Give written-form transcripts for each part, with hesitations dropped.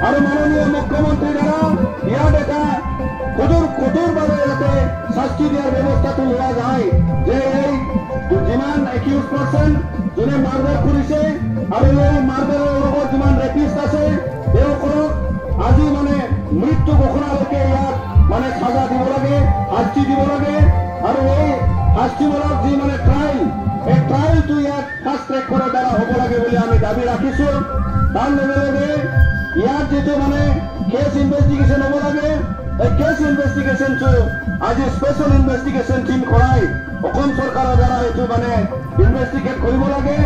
R মাননীয় মুখ্যমন্ত্ৰী দ্বাৰা ইয়াত এটা কঠোৰভাৱে যাতে শাস্তি দিয়াৰ ব্যৱস্থাটো লোৱা যায় যে এই যিমান একিউজ পাৰ্চন যোনে মাৰধৰ কৰিছে আৰু এই মাৰধৰৰ লগত যিমান ৰেপিষ্ট আছে তেওঁসকলক আজি মানে মৃত্যু ঘোষণালৈকে ইয়াত মানে সাজা দিব লাগে, শাস্তি দিব লাগে। আৰু এই শাস্তিমূলক যি মানে ট্ৰায়েল, এই ট্ৰায়েলটো ইয়াত ফাষ্ট ট্ৰেক কৰাৰ দ্বাৰা হ'ব লাগে বুলি আমি দাবী ৰাখিছো। তাৰ লগে লগে ইয়াত যেটো মানে কেছ ইনভেষ্টিগেশ্যন হ'ব লাগে, এই কেছ ইনভেষ্টিগেশ্যনটো আজি স্পেচিয়েল ইনভেষ্টিগেশ্যন টিম কৰাই অসম চৰকাৰৰ দ্বাৰা এইটো মানে ইনভেষ্টিগেট কৰিব লাগে,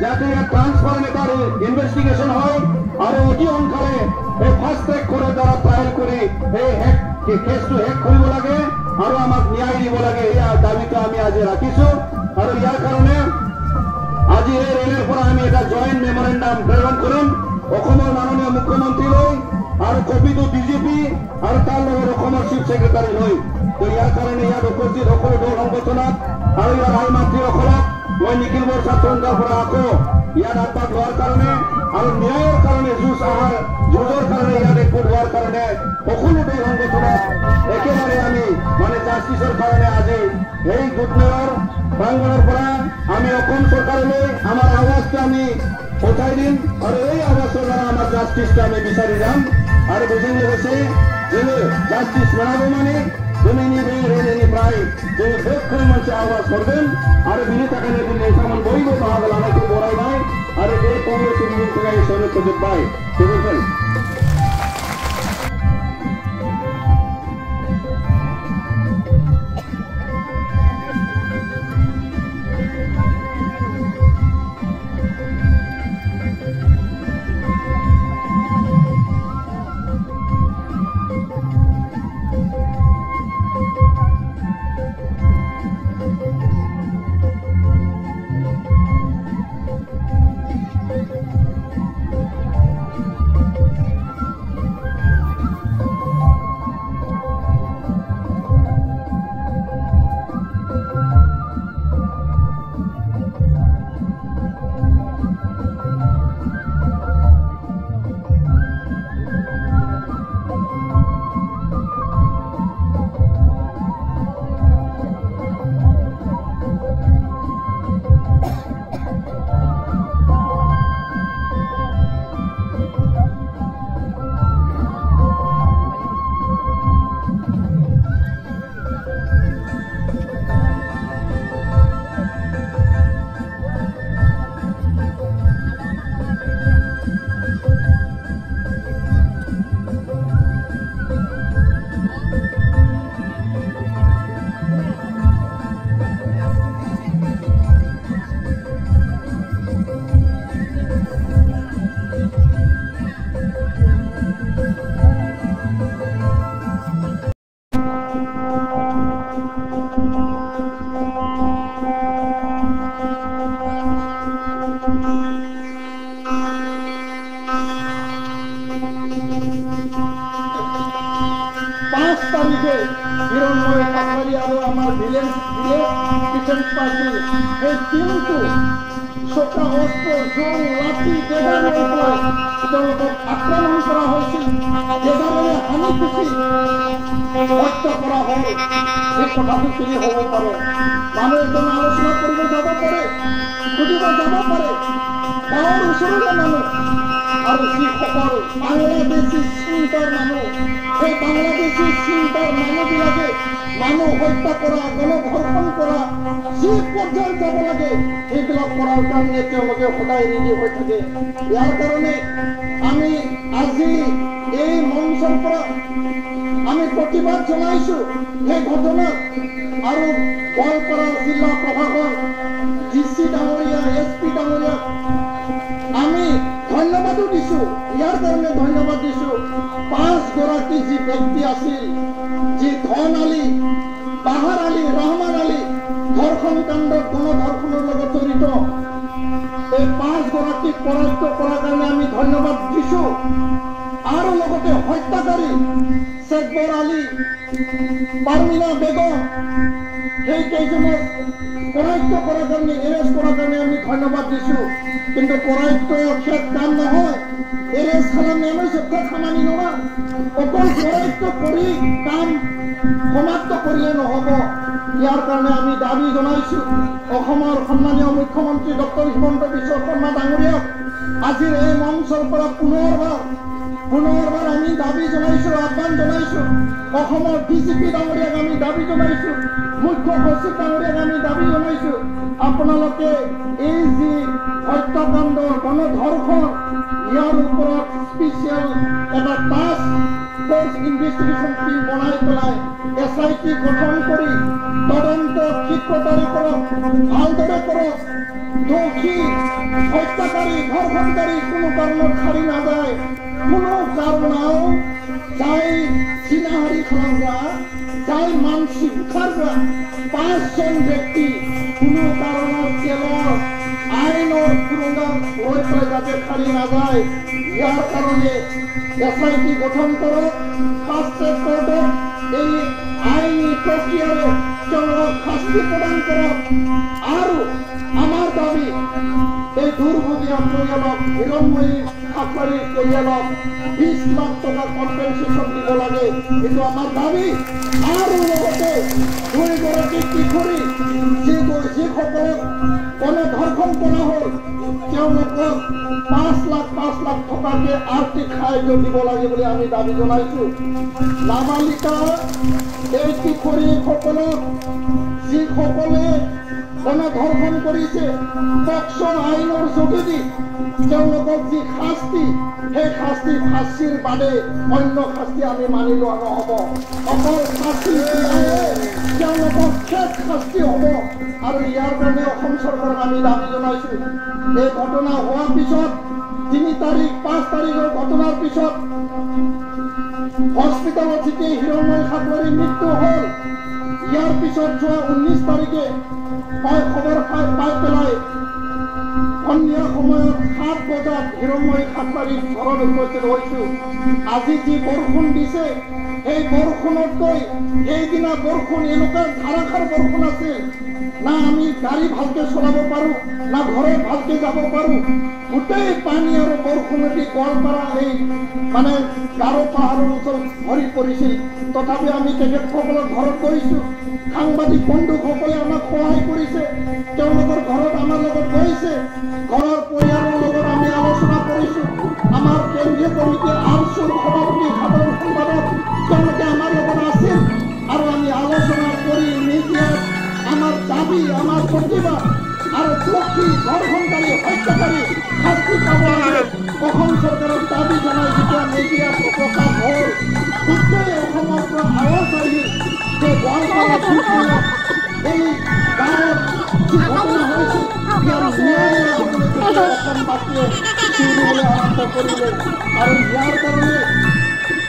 যাতে ইয়াত ট্ৰান্সপাৰেণ্ট এটা ইনভেষ্টিগেশ্যন হয় আৰু অতি সোনকালে এই ফাষ্ট ট্ৰেক কৰাৰ দ্বাৰা ট্ৰায়েল কৰি এই কেছটো শেষ কৰিব লাগে আৰু আমাক ন্যায় দিব লাগে। ইয়াৰ দাবীটো আমি আজি ৰাখিছো। আৰু ইয়াৰ কাৰণে আজি এই ৰেলীৰ পৰা আমি এটা জইণ্ট মেমৰেণ্ডাম প্ৰেৰণ কৰিম অসমৰ মাননীয় মুখ্যমন্ত্ৰীলৈ আৰু কপিটো ডিজিপি আৰু তাৰ লগত অসমৰ চিফ ছেক্ৰেটাৰী লৈ। তো ইয়াৰ কাৰণে ইয়াত উপস্থিত সকলো দল সংগঠনক আৰু ইয়াৰ আই মাতৃসকলক মই নিখিল বৰছা তৰুণৰ পৰা আকৌ ইয়াত আগভাগ লোৱাৰ কাৰণে আৰু ন্যায়ৰ কাৰণে যুঁজৰ কাৰণে ইয়াত একগোট হোৱাৰ কাৰণে সকলো দল সংগঠনক একেবাৰে আমি মানে জাষ্টিছৰ কাৰণে আজি এই গোটমেলৰ প্ৰাংগণৰ পৰা আমি অসম চৰকাৰলৈ আমাৰ আৱাজটো আমি পঠাই দিম আৰু এই আৱাজৰ দ্বাৰা আমাৰ জাষ্টিছটো আমি বিচাৰি যাম। আৰু বুঝিয়ে গেছে যে জাষ্টিস মেলাবো মানে প্রায় তিনি বেক্ষণ মঞ্চে আওয়াজ করবেন আর বিনি থাকেন দিলে তেমন বইব তাহলে আমাকে বড়াই নাই আর এই কংগ্রেসের বিরুদ্ধে সৈন্য সুযোগ পায় কি বলছেন? ইয়াৰ কাৰণে আমি আজি এই মঞ্চৰ পৰা আমি প্ৰতিবাদ জনাইছো এই ঘটনাত আৰু গোৱালপাৰা জিলা প্ৰশাসন ডিচি ডাঙৰীয়া এছপি ডাঙৰীয়া আমি ধন্যবাদো দিছো ইয়াৰ কাৰণে ধন্যবাদ দিছো 5 গৰাকী যি ব্যক্তি আছিল যি ধন আলী বাহাৰ আলী ৰহমান আলী ধৰ্ষণ কাণ্ডত গণধৰ্ষণৰ লগত জড়িত এই 5 গৰাকীক পৰাস্ত কৰাৰ কাৰণে আমি ধন্যবাদ দিছো আৰু লগতে হত্যাকাৰী শেখবৰ আলী পাৰমিনা বেগম সেই কেইজনক পৰাস্ত কৰাৰ কাৰণে এৰেষ্ট কৰাৰ কাৰণে আমি ধন্যবাদ দিছো কিন্তু পৰাস্ত ক্ষেত কাম নহয় এৰেষ্ট খালামনি আমি সত্য খামানি নৰা অকল পৰাস্ত কৰি কাম সমাপ্ত কৰিলে নহব ইয়াৰ কাৰণে আমি দাবী জনাইছো অসমৰ সন্মানীয় মুখ্যমন্ত্ৰী ডক্টৰ হিমন্ত বিশ্ব শৰ্মা ডাঙৰীয়াক আজিৰ এই মঞ্চৰ পৰা পুনৰবাৰ আমি দাবী জনাইছো আহ্বান জনাইছো অসমৰ ডিজিপি ডাঙৰীয়াক আমি দাবী জনাইছো মুখ্য সচিব ডাঙৰীয়াক আমি দাবী জনাইছো আপোনালোকে এই যি হত্যাকাণ্ড গণধৰ্ষণ ইয়াৰ ওপৰত স্পেচিয়েল এটা টাস্ক ফোৰ্স ইনভেস্টিগেশন টিম বনাই পেলাই SIT গঠন কৰি তদন্ত ক্ষিপ্ৰতাৰে কৰক ভালদৰে কৰক দোষী হত্যাকাৰী ধৰ্ষণকাৰী কোনো কাৰণত খাৰি নাযায় কোনো কাৰণও যাই চিনাহাৰী খালাংগা যাই মানসি উঠাৰগা 5জন ব্যক্তি কোনো কাৰণত জেলৰ আইনৰ সুৰংগা হৈ পেলাই যাতে খাৰি নাযায় ইয়াৰ কাৰণে SIT গঠন কৰক ফাষ্ট ট্ৰেক কোৰ্টত এই আইনী প্ৰক্ৰিয়াৰে তেওঁলোকক শাস্তি প্ৰদান কৰক আৰু আমাৰ দাবী এই দুৰ্ভোগীয়া পৰিয়ালক হিৰণময়ী খাকবাৰীৰ পৰিয়ালক 20 লাখ টকা কম্পেনচেশ্যন দিব লাগে এইটো আমাৰ দাবী আৰু লগতে 2 গৰাকী কিশোৰী যিসকলক গণধৰ্ষণ কৰা হ'ল তেওঁলোকক 5 লাখ টকাকে আৰ্থিক সাহায্য দিব লাগে বুলি আমি দাবী জনাইছো নাবালিকা এই কিশোৰীসকলক যিসকলে গণধৰ্ষণ কৰিছে পক্সো আইনৰ যোগেদি তেওঁলোকক যি শাস্তি সেই শাস্তি ফাঁচীৰ বাদে অন্য শাস্তি আমি মানি লোৱা নহ'ব অকল শাস্তি তেওঁলোকক শেষ শাস্তি হ'ব আৰু ইয়াৰ কাৰণে অসম চৰকাৰক আমি দাবী জনাইছো এই ঘটনা হোৱাৰ পিছত 3 তাৰিখ 5 তাৰিখৰ ঘটনাৰ পিছত হস্পিটেলত যেতিয়া হিৰণময়ী খাকবাৰীৰ মৃত্যু হ'ল ইয়াৰ পিছত যোৱা 19 তাৰিখে খবৰ পাই পেলাই সন্ধিয়া সময়ত 7 বজাত হিৰণময়ী খাকবাৰীৰ ঘৰত উপস্থিত হৈছো আজি যি বৰষুণ দিছে সেই বৰষুণতকৈ সেইদিনা বৰষুণ এনেকুৱা ধাৰাসাৰ বৰষুণ আছিল না আমি গাড়ী ভালকে চলাব পাৰো না ঘৰত ভালকে যাব পাৰো গোটেই পানী আৰু বৰষুণেদি গোৱালপাৰা এই মানে গাৰো পাহাৰৰ অঞ্চল ভৰি পৰিছিল তথাপি আমি তেখেতসকলৰ ঘৰত গৈছো সাংবাদিক বন্ধুসকলে আমাক সহায় কৰিছে তেওঁলোকৰ ঘৰত আমাৰ লগত গৈছে ঘৰৰ পৰিয়ালৰ লগত আমি আলোচনা কৰিছো আমাৰ কেন্দ্ৰীয় কমিটিৰ আৰচুৰ সভাপতি সাধাৰণ সম্পাদক তেওঁলোকে আমাৰ লগত আছিল আৰু আমি আলোচনা কৰি মিডিয়াত আমাৰ দাবী আমাৰ প্ৰতিবাদ আৰু দোষী ধৰ্ষণকাৰী হত্যাকাৰী শাস্তি পাব লাগে অসম চৰকাৰক দাবী জনাই যেতিয়া মিডিয়াত প্ৰকাশ হ'ল গোটেই অসমৰ পৰা আৱাজ আহিল যে গোৱালপাৰা এই গাঁৱত যি ঘটনা হৈছিল ইয়াৰ ন্যায় অসমবাসীয়ে চিৰিবলৈ আৰম্ভ কৰিলে আৰু ইয়াৰ কাৰণে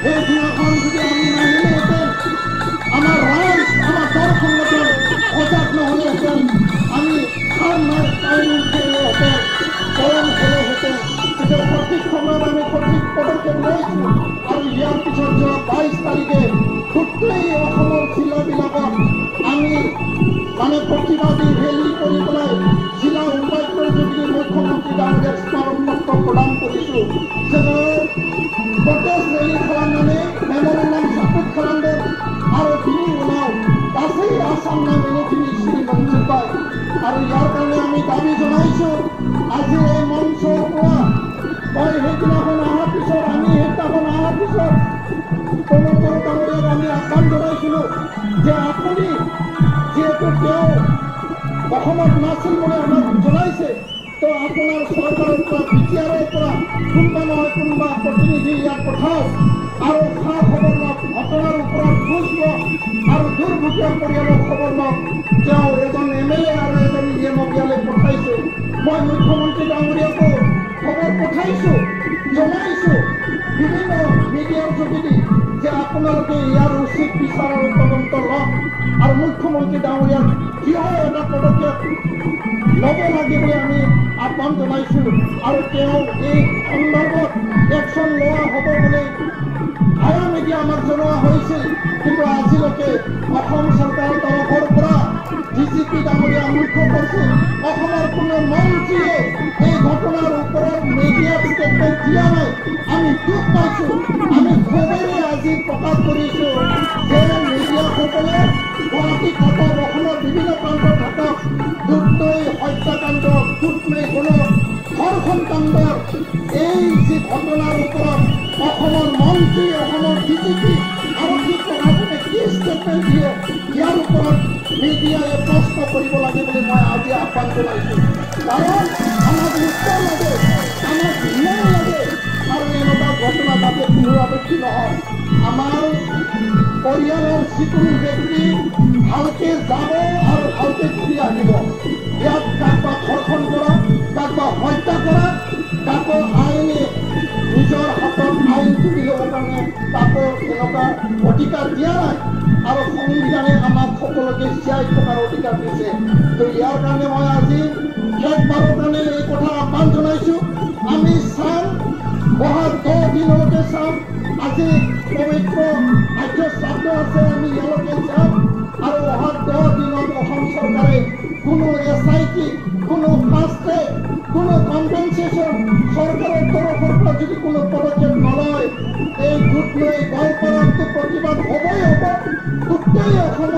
সেই দিনাখন যদি আমি নাহিলেহেঁতেন আমাৰ ৰাইজ আমাৰ দলসংগঠন সজাগ নহ'লেহেঁতেন আমি সাৰ মাৰ আইন খেলিলেহেঁতেন গৰম হ'লেহেঁতেন কিন্তু সঠিক সময়ত আমি সঠিক পদক্ষেপ লৈছোঁ আৰু ইয়াৰ পিছত যোৱা 22 তাৰিখে গোটেই অসমৰ জিলাবিলাকত আমি মানে প্ৰতিবাদী ৰেলী কৰি পেলাই জিলা উপায়ুক্তৰ যোগেদি মুখ্যমন্ত্ৰী ডাঙৰীয়াক স্মাৰক পত্ৰ প্ৰদান কৰিছোঁ যে প্ৰটেষ্ট ৰেলী খালামনাनै মেম'ৰেণ্ডাম সাপোৰ্ট খালামदों आरो बिनि उनाव गासै आसाम नाङैनो दिनै सिरि मोनजोब्बाय आरो यार কাৰণে আমি দাবী জনাইছো আজি এই মঞ্চৰ পৰা মই সেইদিনাখন অহাৰ পিছত আমি সেইদিনাখন অহাৰ পিছত প্ৰমোদৰ ডাঙৰীয়াক আমি আহ্বান জনাইছিলো যে আপুনি যিহেতু তেওঁ অসমত নাছিল বুলি আমাক জনাইছে তো আপোনাৰ চৰকাৰৰ পৰা বিটিআৰৰ পৰা কোনোবা নহয় কোনোবা প্ৰতিনিধি ইয়াত পঠাওক আৰু খা খবৰ লওক ঘটনাৰ দুখীয়া পৰিয়ালৰ খবৰ লওক তেওঁ এজন MLA আৰু এজন EMক ইয়ালৈ পঠাইছে মই মুখ্যমন্ত্ৰী ডাঙৰীয়াকো খবৰ পঠাইছোঁ জনাইছোঁ বিভিন্ন মিডিয়াৰ যোগেদি যে আপোনালোকে ইয়াৰ উচিত বিচাৰ আৰু তদন্ত লওক আৰু মুখ্যমন্ত্ৰী ডাঙৰীয়াক কিয় এটা পদক্ষেপ ল'ব লাগে বুলি আমি আহ্বান জনাইছোঁ আৰু তেওঁ এই সন্দৰ্ভত একশ্যন লোৱা হ'ব বুলি ভায়া মিডিয়া আমাক জনোৱা হৈছিল কিন্তু আজিলৈকে অসম চৰকাৰৰ তৰফৰ পৰা DGP ডাঙৰীয়া মুখ্য কৰিছিল অসমৰ কোনো মন্ত্ৰীয়ে এই ঘটনাৰ ওপৰত মিডিয়াত ষ্টেটমেণ্ট দিয়া নাই আমি দুখ পাইছোঁ আমি ক্ষোভেৰে আজি প্ৰকাশ কৰিছোঁ যে মিডিয়াসকলে গুৱাহাটী থাকক অসমৰ বিভিন্ন প্ৰান্তত থাকক দুধনৈ হত্যাকাণ্ড দুধনৈ কোনো ধৰ্ষণ কাণ্ডৰ এই যি ঘটনাৰ ওপৰত অসমৰ মন্ত্ৰী অসমৰ DGP আৰক্ষী প্ৰশাসনে কি ষ্টেটমেণ্ট দিয়ে ইয়াৰ ওপৰত মিডিয়াই প্ৰশ্ন কৰিব লাগে বুলি মই আজি আহ্বান জনাইছোঁ কাৰণ আমাক উত্তৰ লাগে আমাক ন্যায় লাগে আৰু এনেকুৱা ঘটনা যাতে পুনৰাবৃত্তি নহয় আমাৰ পৰিয়ালৰ যিকোনো ব্যক্তি ভালকে যাব আৰু ভালকে ঘূৰি আহিব ইয়াত কাৰোবাক ধৰ্ষণ কৰা কাৰোবাক হত্যা কৰা কাকো আইনে নিজৰ হাতত আইন তুলি ল'বৰ কাৰণে তাকো এনেকুৱা অধিকাৰ দিয়া নাই আৰু সংবিধানে আমাক সকলোকে জীয়াই থকাৰ অধিকাৰ দিছে তো ইয়াৰ কাৰণে মই আজি শেষবাৰৰ কাৰণে এই কথা আহ্বান জনাইছোঁ আমি চাম বহা 10 দিনলৈকে চাম আজি পবিত্ৰ আৰ্য শ্ৰাদ্ধ আছে আমি ইয়ালৈকে যাম আৰু অহা 10 দিনত অসম চৰকাৰে কোনো SIT কোনো ফাষ্ট ট্ৰেক কোনো কম্পেনচেশ্যন চৰকাৰৰ তৰফৰ পৰা যদি কোনো পদক্ষেপ নলয় এই দুধনৈ গোৱালপাৰাটো প্ৰতিবাদ হ'বই হ'ব গোটেই অসমত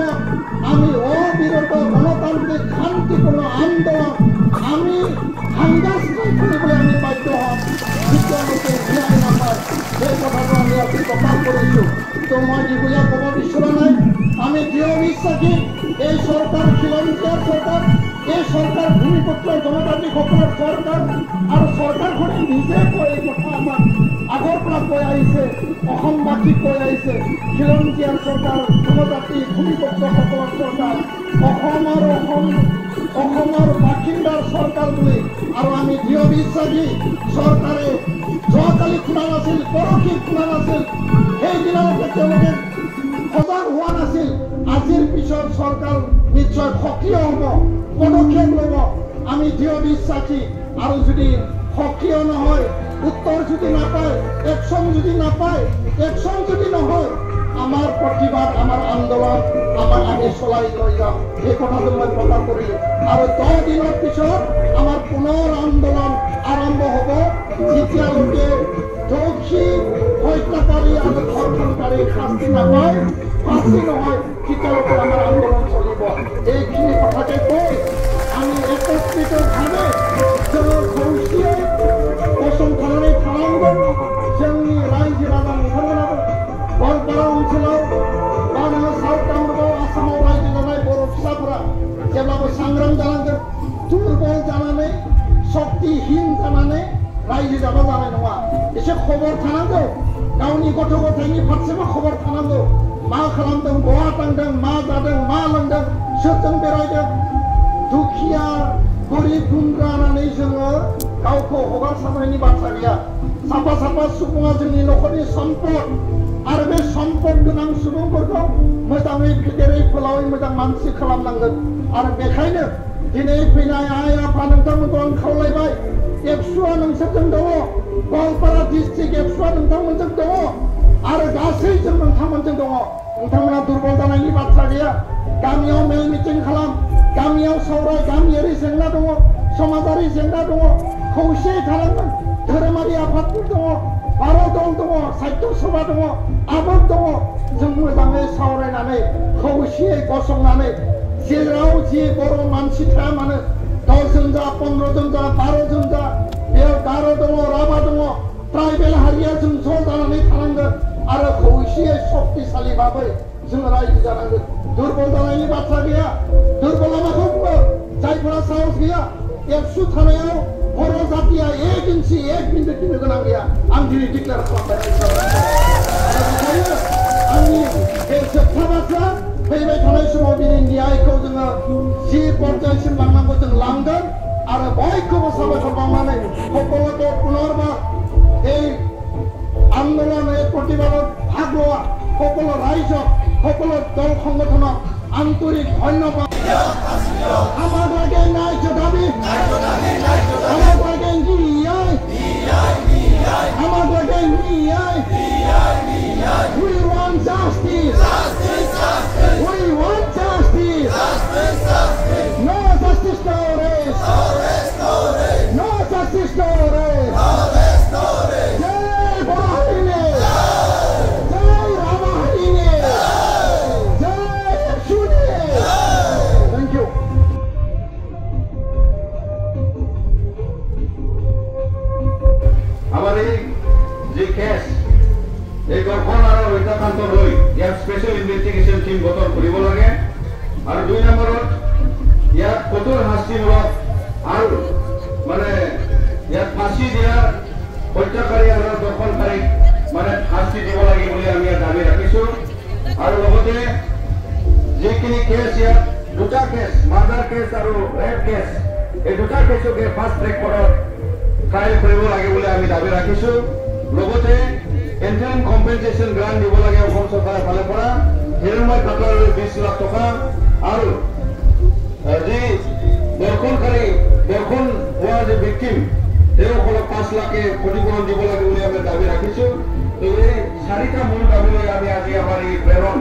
আমি অবিৰত গণতান্ত্ৰিক শান্তিপূৰ্ণ আন্দোলন আমি হাংগাৰ ষ্ট্ৰাইক কৰিবলৈ আমি বাধ্য হ'ম যেতিয়ালৈকে ন্যায় নাপায় সেই কথাটো আমি আজি প্ৰকাশ কৰিছোঁ তো মই দীঘলীয়া ক'ব বিচৰা নাই আমি দৃঢ় বিশ্বাসী এই চৰকাৰ খিলঞ্জীয়াৰ চৰকাৰ এই চৰকাৰ ভূমিপুত্ৰ জনজাতিসকলৰ চৰকাৰ আৰু চৰকাৰখনে নিজে কৈ এই কথা আমাক আগৰ পৰা কৈ আহিছে অসমবাসীক কৈ আহিছে খিলঞ্জীয়াৰ চৰকাৰ জনজাতি ভূমিপুত্ৰসকলৰ চৰকাৰ অসমৰ বাসিন্দাৰ চৰকাৰ বুলি আৰু আমি দৃঢ় বিশ্বাসী চৰকাৰে যোৱাকালি শুনা নাছিল পৰহি শুনা নাছিল সেইদিনালৈকে তেওঁলোকে সজাগ হোৱা নাছিল আজিৰ পিছত চৰকাৰ নিশ্চয় সক্ৰিয় হ'ব পদক্ষেপ ল'ব আমি দৃঢ় বিশ্বাসী আৰু যদি সক্ৰিয় নহয় উত্তৰ যদি নাপায় একশ্যন যদি নাপায় একশ্যন যদি নহয় আমাৰ প্ৰতিবাদ আমাৰ আন্দোলন আমি চলাই লৈ যাম এই কথাটো মই প্ৰকাশ কৰিলোঁ আৰু 10 দিনৰ পিছত আমাৰ পুনৰ আন্দোলন আৰম্ভ হ'ব যেতিয়ালৈকে দোষী হত্যাকাৰী আৰু ধৰ্ষণকাৰী শাস্তি নাপায় ফাঁচি নহয় তেতিয়ালৈকে আমাৰ আন্দোলন চলিব এইখিনি কথাকে কৈ আমি একত্ৰিতভাৱে जोङो खौसेयै गसंथानानै थानांगोन जोंनि रायजो राजा नोंथांमोनाबो गवालपारा ओनसोलाव बा नोङो साउथ कामरुपाव आसामाव रायजो जानाय बर' फिसाफोरा जेब्लाबो सांग्रां जानांगोन दुर्बल जानानै शक्तिहीन जानानै रायजो जाबा जानाय नङा एसे खबर थानांगौ गावनि गथ' गथायनि फारसेबो खबर थानांगौ मा खालामदों बहा थांदों मा जादों मा लोंदों सोरजों बेरायदों दुखिया गरिब गुन्द्रा होननानै जोङो गावखौ हगारसारनायनि बाथ्रा गैया साफा साफा सुबुङा जोंनि न'खरनि सम्पद आरो बे सम्पद गोनां सुबुंफोरखौ मोजाङै फेदेरै फोलावै मोजां मानसि खालामनांगोन आरो बेखायनो दिनै फैनाय आइ आफा नोंथांमोनखौ आं खावलायबाय एबसुआ नोंसोरजों दङ गवालपारा डिस्ट्रिक्ट एबसुआ नोंथांमोनजों दङ आरो गासै जों नोंथांमोनजों दङ नोंथांमोना दुर्बल जानायनि बाथ्रा गैया गामियाव मेल मिटिं खालाम गामियाव सावराय गामियारि जेंना दङ समाजारि जेंना दङ खौसेयै थानांगोन धोरोमारि आफादफोर दङ भारत दल दङ साहित्य सभा दङ आबोद दङ जों मोजाङै सावरायनानै खौसेयै गसंनानै जेराव जि बर' मानसि थाया मानो 10 जन जा 15 जन जा 12 जन जा बेयाव गार' दङ राभा दङ ट्राइबेल हारिया जों ज' जानानै थानांगोन आरो खौसेयै शक्तिशाली भाबै जों रायजो जानांगोन दुर्बल जानायनि बाथ्रा गैया दुर्बला माखौ बुङो जायफोरा साहस गैया एबसु थानायाव बर' जातिया एक इन्सि एक बिन्दु किनो गोनां गैया आं दिनै डिक्लेयार खालामबाय आंनि बे जोबथा बाथ्रा फैबाय थानाय समाव दिनै न्यायखौ जोङो जि पर्यायसिम लांनांगौ जों लांगोन आरो बयखौबो साबायखर बावनानै সকলোকে পুনৰবাৰ এই আন্দোলন এই প্ৰতিবাদত ভাগ লোৱা সকলো ৰাইজক সকলো দল সংগঠনক আন্তৰিক ধন্যবাদ আমার লাগে ন্যায্য দাবি আমার লাগে ন্যায় আমার লাগে ন্যায় we want justice we want justice no justice no rest no justice no rest jai Bharahine jai Ramahine jai Shune thank you আমার এই যে কেস এই গঠন আর হত্যাকাণ্ড লৈ ইয়াত স্পেচিয়েল ইনভেষ্টিগেশ্যন টিম গঠন কৰিব লাগে আৰু 2 নম্বৰত ইয়াত কঠোৰ শাস্তিমূলক আৰু মানে ইয়াত ফাঁচি দিয়া হত্যাকাৰী আৰু দখলকাৰীক মানে শাস্তি দিব লাগে বুলি আমি ইয়াত দাবী ৰাখিছো আৰু লগতে যিখিনি কেছ ইয়াত দুটা কেছ মাৰ্ডাৰ কেছ আৰু ৰেপ কেছ এই দুটা কেছকে ফাষ্ট ট্ৰেক কোৰ্টত ট্ৰায়েল কৰিব লাগে বুলি আমি দাবী ৰাখিছো লগতে ইন্টাৰিম কম্পেনচেশ্যন গ্ৰান্ট দিব লাগে অসম চৰকাৰৰ ফালৰ পৰা হিৰময় কাটাৰলৈ 20 লাখ টকা আৰু যি দৰ্শনকাৰী দৰ্শন হোৱা যে ভিক্টিম তেওঁসকলক 5 লাখে ক্ষতিপূৰণ দিব লাগে বুলি আমি দাবী ৰাখিছো এই 4টা মূল দাবী লৈ আমি আজি আমাৰ এই প্ৰেৰণ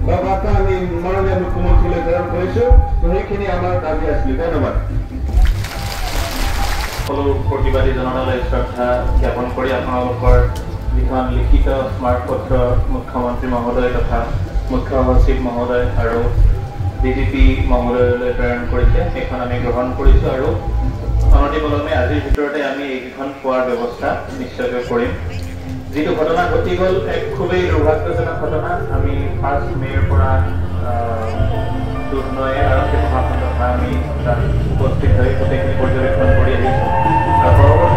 বা বাৰ্তা আমি মাননীয় মুখ্যমন্ত্ৰীলৈ প্ৰেৰণ কৰিছো সেইখিনি আমাৰ দাবী আছিল ধন্যবাদ সকলো প্ৰতিবাদী জনতালৈ শ্ৰদ্ধা জ্ঞাপন কৰি আপোনালোকৰ যিখন লিখিত স্মাৰকপত্ৰ মুখ্যমন্ত্ৰী মহোদয় তথা মুখ্য সচিব মহোদয় আৰু ডিজিপি মহোদয়লৈ প্ৰেৰণ কৰিছে সেইখন আমি গ্ৰহণ কৰিছোঁ আৰু অনতিপলমে আজিৰ ভিতৰতে আমি এইকেইখন পোৱাৰ ব্যৱস্থা নিশ্চয়কৈ কৰিম যিটো ঘটনা ঘটি গ'ল এক খুবেই দুৰ্ভাগ্যজনক ঘটনা আমি 5 মে'ৰ পৰা দুধনৈ আৰক্ষী মহাসংঘ আমি তাত উপস্থিত হৈ গোটেইখিনি পৰ্যবেক্ষণ কৰি আহিছোঁ আৰু পৰৱৰ্তী